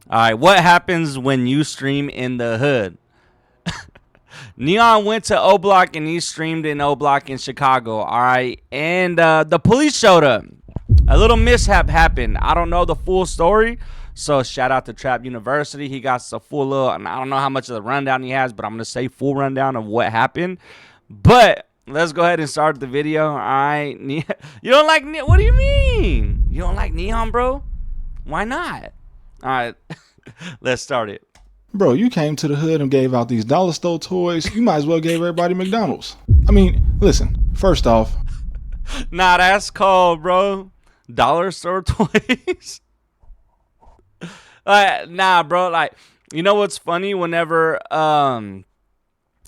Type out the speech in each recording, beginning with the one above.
All right, what happens when you stream in the hood? Neon went to O Block and he streamed in O Block in Chicago. All right, and the police showed up. A little mishap happened. I don't know the full story, so shout out to Trap University. He got a full little, and I don't know how much of the rundown he has, but I'm gonna say full rundown of what happened. But let's go ahead and start the video. All right, you don't like what do you mean? You don't like Neon, bro? Why not? All right, let's start it. Bro, you came to the hood and gave out these dollar store toys. You might as well gave everybody McDonald's. I mean, listen, first off. Nah, that's called, bro, dollar store toys. Nah, bro, like, you know what's funny? Whenever,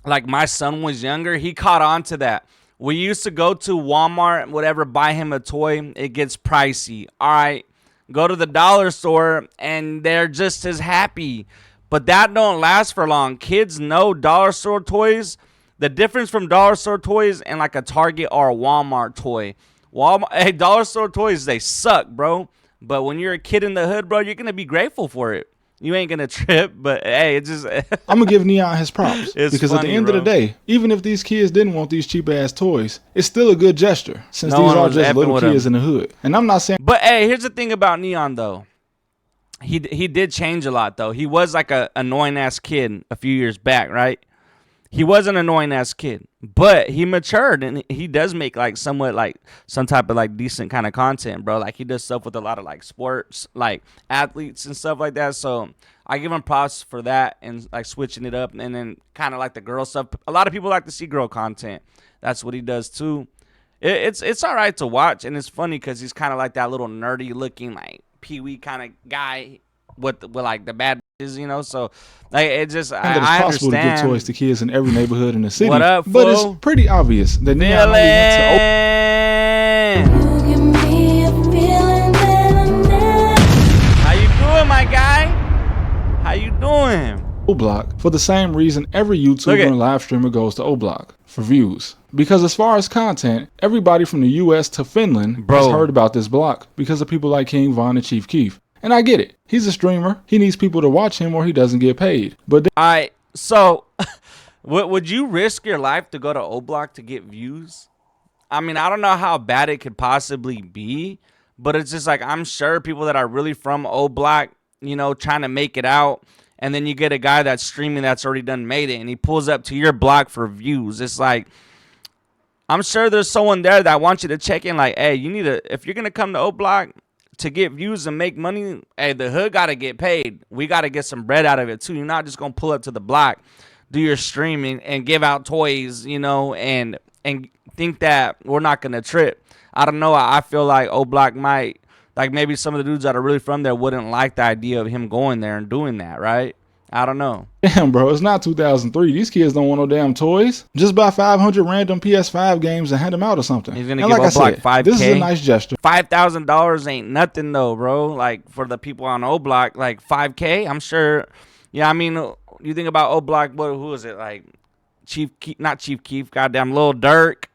like, my son was younger, he caught on to that. We used to go to Walmart, whatever, buy him a toy. It gets pricey. All right, go to the dollar store, and they're just as happy. But that don't last for long. Kids know dollar store toys. The difference from dollar store toys and like a Target or a Walmart toy. Hey, dollar store toys, they suck, bro. But when you're a kid in the hood, bro, you're going to be grateful for it. You ain't going to trip, but hey, it just... I'm going to give Neon his props. Because funny, at the end of the day, even if these kids didn't want these cheap-ass toys, it's still a good gesture. Since these are just little kids in the hood. And I'm not saying... But hey, here's the thing about Neon, though. He did change a lot, though. He was like a annoying-ass kid a few years back, right? He was an annoying-ass kid. But he matured, and he does make, like, somewhat, like, some type of, like, decent kind of content, bro. Like, he does stuff with a lot of, like, sports, like, athletes and stuff like that. So I give him props for that and, like, switching it up. And then kind of, like, the girl stuff. A lot of people like to see girl content. That's what he does, too. It's all right to watch, and it's funny because he's kind of like that little nerdy-looking, like, Pee-wee kind of guy with like the bad bitches, you know. So like it just I it's possible understand. To give toys to kids in every neighborhood in the city. What up, but it's pretty obvious that Neon only went to How you doing, my guy? How you doing? O Block for the same reason every YouTuber and live streamer goes to O Block, for views. Because as far as content, everybody from the US to Finland has heard about this block because of people like King Von and Chief Keef. And I get it. He's a streamer. He needs people to watch him or he doesn't get paid. But so would you risk your life to go to O Block to get views? I mean, I don't know how bad it could possibly be, but it's just like I'm sure people that are really from O Block, you know, trying to make it out. And then you get a guy that's streaming that's already done made it, and he pulls up to your block for views. It's like, I'm sure there's someone there that wants you to check in like, hey, you need to, if you're going to come to O Block to get views and make money, hey, the hood got to get paid. We got to get some bread out of it, too. You're not just going to pull up to the block, do your streaming, and give out toys, you know, and think that we're not going to trip. I don't know. I feel like O Block might. Like, maybe some of the dudes that are really from there wouldn't like the idea of him going there and doing that, right? I don't know. Damn, bro, it's not 2003. These kids don't want no damn toys. Just buy 500 random PS5 games and hand them out or something. He's going to give O Block 5K. This is a nice gesture. $5,000 ain't nothing, though, bro. Like, for the people on O Block, like, 5K, I'm sure. Yeah, I mean, you think about O Block, who is it? Like, Chief Keef, not Chief Keef, goddamn Lil Durk,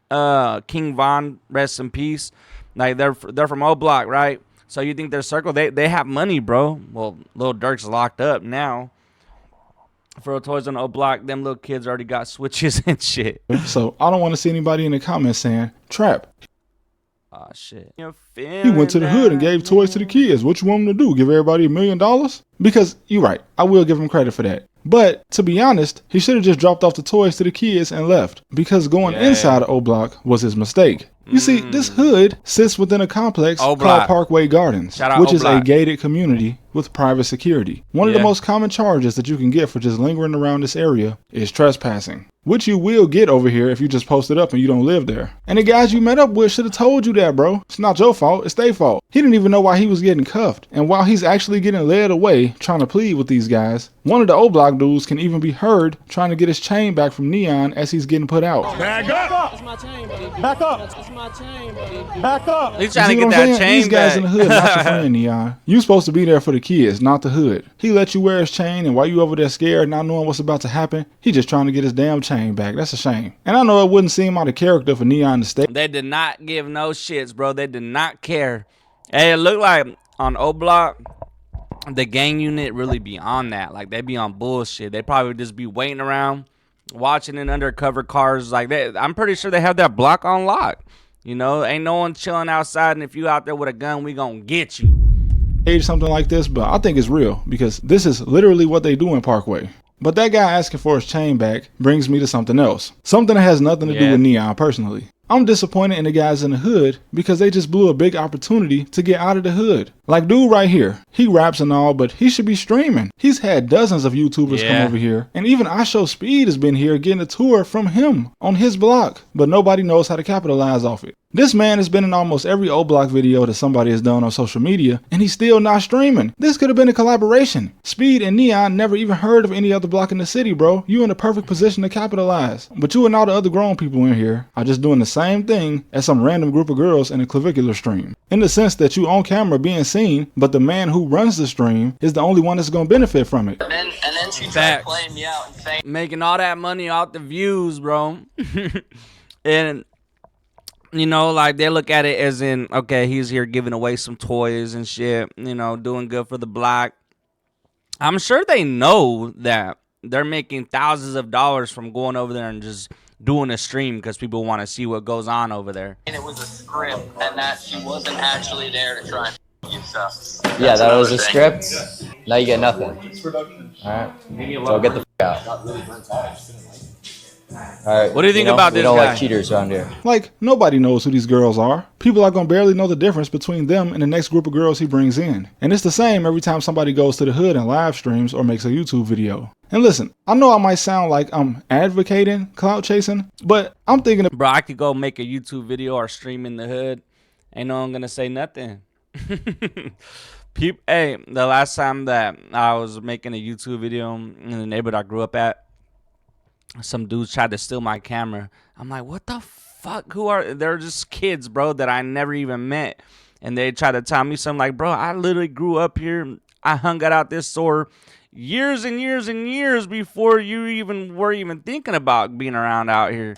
King Von, rest in peace. Like, they're from O Block, right? So you think their circle, they have money, bro. Well, Lil Durk's locked up now. For Toys on O Block, them little kids already got switches and shit. So I don't want to see anybody in the comments saying, Trap. Oh, shit. He went to the hood and gave toys to the kids. What you want him to do? Give everybody $1 million? Because you're right. I will give him credit for that. But to be honest, he should have just dropped off the toys to the kids and left. Because going inside of O Block was his mistake. You see, this hood sits within a complex called Parkway Gardens, which is a gated community with private security. One of the most common charges that you can get for just lingering around this area is trespassing, which you will get over here if you just post it up and you don't live there. And the guys you met up with should have told you that, bro. It's not your fault, it's their fault. He didn't even know why he was getting cuffed. And while he's actually getting led away trying to plead with these guys, one of the O Block dudes can even be heard trying to get his chain back from Neon as he's getting put out. Back up! That's my chain, buddy. Back up! That's my chain, buddy. Back up! He's trying to get that chain These guys in the hood, not your friend, Neon. You supposed to be there for the kids, not the hood. He let you wear his chain, and while you over there scared, not knowing what's about to happen, he just trying to get his damn chain back. That's a shame. And I know it wouldn't seem out of character for Neon to stay. They did not give no shits, bro. They did not care. Hey, it looked like on O Block, the gang unit really be on that. Like, they be on bullshit. They probably just be waiting around, watching in undercover cars. Like, I'm pretty sure they have that block on lock. You know, ain't no one chilling outside, and if you out there with a gun, we gonna get you. Something like this, but I think it's real because this is literally what they do in Parkway. But that guy asking for his chain back brings me to something else. Something that has nothing to do with Neon personally. I'm disappointed in the guys in the hood because they just blew a big opportunity to get out of the hood. Like dude right here, he raps and all, but he should be streaming. He's had dozens of YouTubers come over here, and even I Show Speed has been here getting a tour from him on his block, but nobody knows how to capitalize off it. This man has been in almost every O Block video that somebody has done on social media, and he's still not streaming. This could have been a collaboration. Speed and Neon never even heard of any other block in the city, bro. You in the perfect position to capitalize. But you and all the other grown people in here are just doing the same thing as some random group of girls in a clavicular stream. In the sense that you on camera being seen, but the man who runs the stream is the only one that's going to benefit from it. And then she tried to play me out and say, making all that money off the views, bro. And you know, like they look at it as in, okay, he's here giving away some toys and shit, you know, doing good for the block. I'm sure they know that they're making thousands of dollars from going over there and just doing a stream because people want to see what goes on over there. and it was a script and that she wasn't actually there to try and you stuff. Yeah, that was a script. Now you get nothing. Alright. So get the f out. Alright. What do you think about this guy? We don't guy? like cheaters around here. Like, nobody knows who these girls are. People are going to barely know the difference between them and the next group of girls he brings in. And it's the same every time somebody goes to the hood and live streams or makes a YouTube video. And listen, I know I might sound like I'm advocating clout chasing, but I'm thinking, Bro, I could go make a YouTube video or stream in the hood. Ain't no one gonna say nothing. Hey, the last time that I was making a YouTube video in the neighborhood I grew up at, some dudes tried to steal my camera. I'm like, what the fuck? They're just kids, bro, that I never even met. And they tried to tell me something like, bro, I literally grew up here. I hung out this store years and years and years before you even were even thinking about being around out here.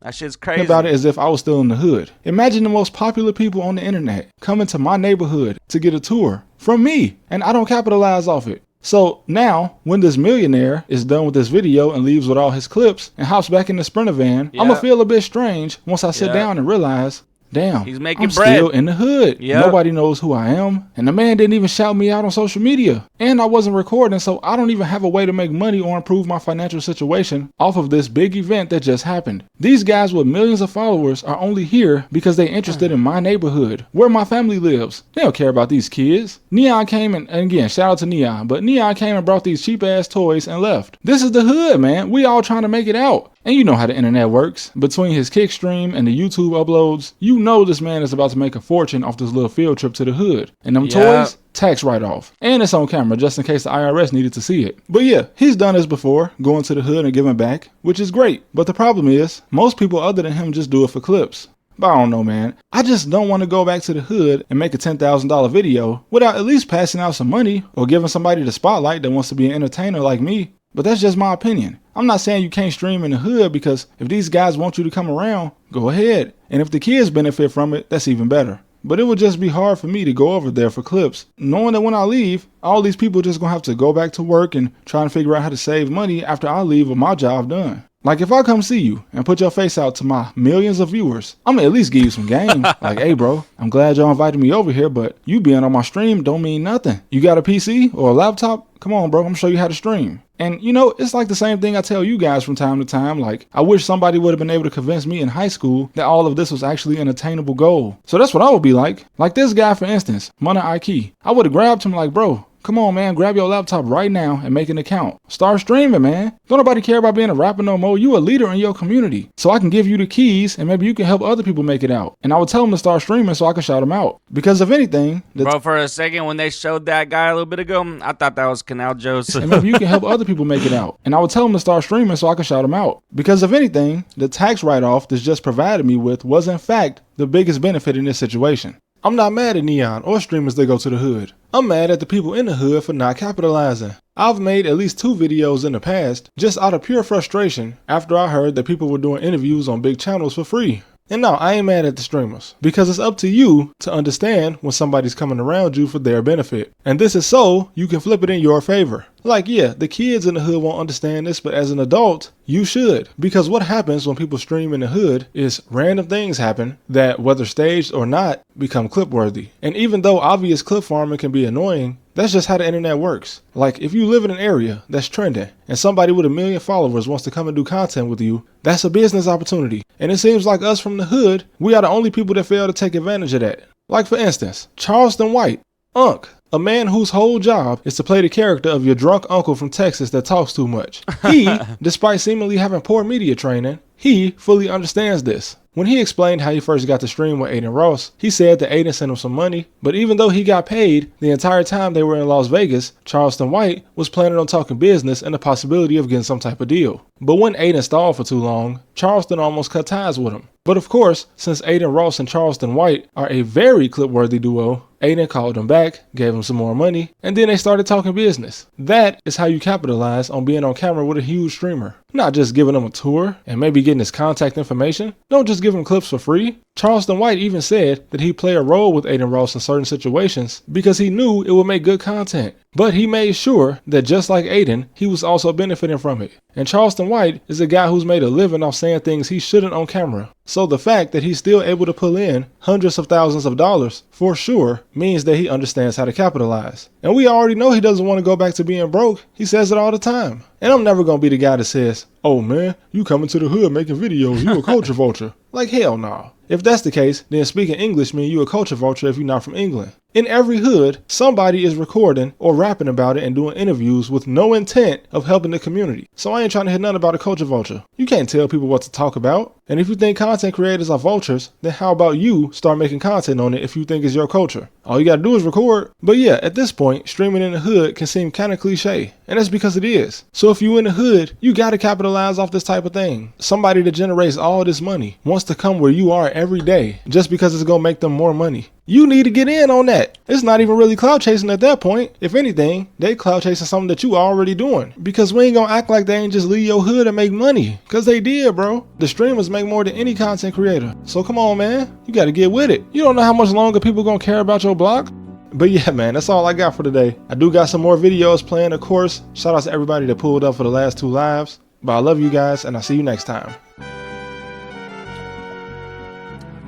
That shit's crazy. about it as if I was still in the hood. Imagine the most popular people on the internet coming to my neighborhood to get a tour from me, and I don't capitalize off it. So now, when this millionaire is done with this video and leaves with all his clips and hops back in the Sprinter van, I'm gonna feel a bit strange once I sit down and realize, damn, he's making I'm bread. still in the hood. Yep. Nobody knows who I am. And the man didn't even shout me out on social media. And I wasn't recording, so I don't even have a way to make money or improve my financial situation off of this big event that just happened. These guys with millions of followers are only here because they're interested in my neighborhood, where my family lives. They don't care about these kids. Neon came and again, shout out to Neon, but Neon came and brought these cheap ass toys and left. This is the hood, man. We all trying to make it out. And you know how the internet works. Between his kick stream and the YouTube uploads, you know this man is about to make a fortune off this little field trip to the hood. And them toys, tax write-off. And it's on camera just in case the IRS needed to see it. But yeah, he's done this before, going to the hood and giving back, which is great. But the problem is, most people other than him just do it for clips. But I don't know, man. I just don't want to go back to the hood and make a $10,000 video without at least passing out some money or giving somebody the spotlight that wants to be an entertainer like me. But that's just my opinion. I'm not saying you can't stream in the hood, because if these guys want you to come around, go ahead. And if the kids benefit from it, that's even better. But it would just be hard for me to go over there for clips, knowing that when I leave, all these people just gonna have to go back to work and try and figure out how to save money after I leave with my job done. Like if I come see you and put your face out to my millions of viewers, I'm gonna at least give you some game. Like, hey bro, I'm glad y'all invited me over here, but you being on my stream don't mean nothing. You got a PC or a laptop? Come on bro, I'm gonna show you how to stream. And you know, it's like the same thing I tell you guys from time to time. Like, I wish somebody would have been able to convince me in high school that all of this was actually an attainable goal. So that's what I would be like. Like this guy, for instance, Mana Ike. I would have grabbed him like, bro, come on, man, grab your laptop right now and make an account. Start streaming, man. Don't nobody care about being a rapper no more. You a leader in your community. So I can give you the keys and maybe you can help other people make it out. And I would tell them to start streaming so I can shout them out. Because if anything... Bro, for a second when they showed that guy a little bit ago, I thought that was Canal Joseph. And maybe you can help other people make it out. And I would tell them to start streaming so I can shout them out. Because if anything, the tax write-off that's just provided me with was in fact the biggest benefit in this situation. I'm not mad at Neon or streamers that go to the hood. I'm mad at the people in the hood for not capitalizing. I've made at least 2 videos in the past just out of pure frustration after I heard that people were doing interviews on big channels for free. And no, I ain't mad at the streamers, because it's up to you to understand when somebody's coming around you for their benefit. And this is so you can flip it in your favor. Like, yeah, the kids in the hood won't understand this, but as an adult, you should. Because what happens when people stream in the hood is random things happen that, whether staged or not, become clip worthy. And even though obvious clip farming can be annoying, that's just how the internet works. Like, if you live in an area that's trending and somebody with 1 million followers wants to come and do content with you, that's a business opportunity. And it seems like us from the hood, we are the only people that fail to take advantage of that. Like, for instance, Charleston White, Unc, a man whose whole job is to play the character of your drunk uncle from Texas that talks too much. He, despite seemingly having poor media training, he fully understands this. When he explained how he first got to stream with Aiden Ross, he said that Aiden sent him some money, but even though he got paid the entire time they were in Las Vegas, Charleston White was planning on talking business and the possibility of getting some type of deal. But when Aiden stalled for too long, Charleston almost cut ties with him. But of course, since Aiden Ross and Charleston White are a very clip-worthy duo, Aiden called him back, gave him some more money, and then they started talking business. That is how you capitalize on being on camera with a huge streamer. Not just giving him a tour and maybe getting his contact information. Don't just give him clips for free. Charleston White even said that he'd play a role with Aiden Ross in certain situations because he knew it would make good content. But he made sure that just like Aiden, he was also benefiting from it. And Charleston White is a guy who's made a living off saying things he shouldn't on camera. So the fact that he's still able to pull in hundreds of thousands of dollars, for sure, means that he understands how to capitalize. And we already know he doesn't want to go back to being broke. He says it all the time. And I'm never going to be the guy that says, "Oh man, you coming to the hood making videos, you a culture vulture." Like, hell no. If that's the case, then speaking English means you a culture vulture if you're not from England. In every hood, somebody is recording or rapping about it and doing interviews with no intent of helping the community. So I ain't trying to hear nothing about a culture vulture. You can't tell people what to talk about. And if you think content creators are vultures, then how about you start making content on it if you think it's your culture? All you gotta do is record. But yeah, at this point, streaming in the hood can seem kinda cliche. And that's because it is. So if you in the hood, you gotta capitalize off this type of thing. Somebody that generates all this money wants to come where you are every day just because it's gonna make them more money. You need to get in on that. It's not even really clout chasing at that point. If anything, they clout chasing something that you already doing. Because we ain't gonna act like they ain't just leave your hood and make money. Cause they did, bro. The streamers make more than any content creator. So come on, man. You gotta get with it. You don't know how much longer people gonna care about your blog. But yeah, man, that's all I got for today. I do got some more videos planned, of course. Shout out to everybody that pulled up for the last 2 lives. But I love you guys, and I'll see you next time.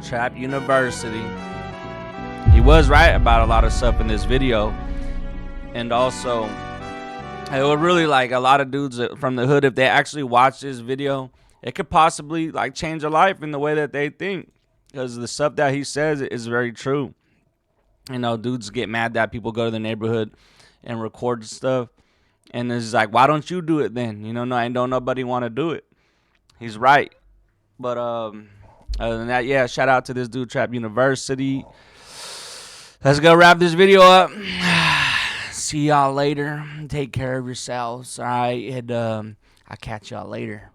Trap University. He was right about a lot of stuff in this video. And also, it would really, like, a lot of dudes from the hood, if they actually watch this video, it could possibly, like, change their life in the way that they think. Because the stuff that he says is very true. You know, dudes get mad that people go to the neighborhood and record stuff. And it's like, why don't you do it then? You know, no, ain't don't nobody want to do it. He's right. But other than that, yeah, shout out to this dude, Trap University. Let's go wrap this video up. See y'all later. Take care of yourselves. All right. And I'll catch y'all later.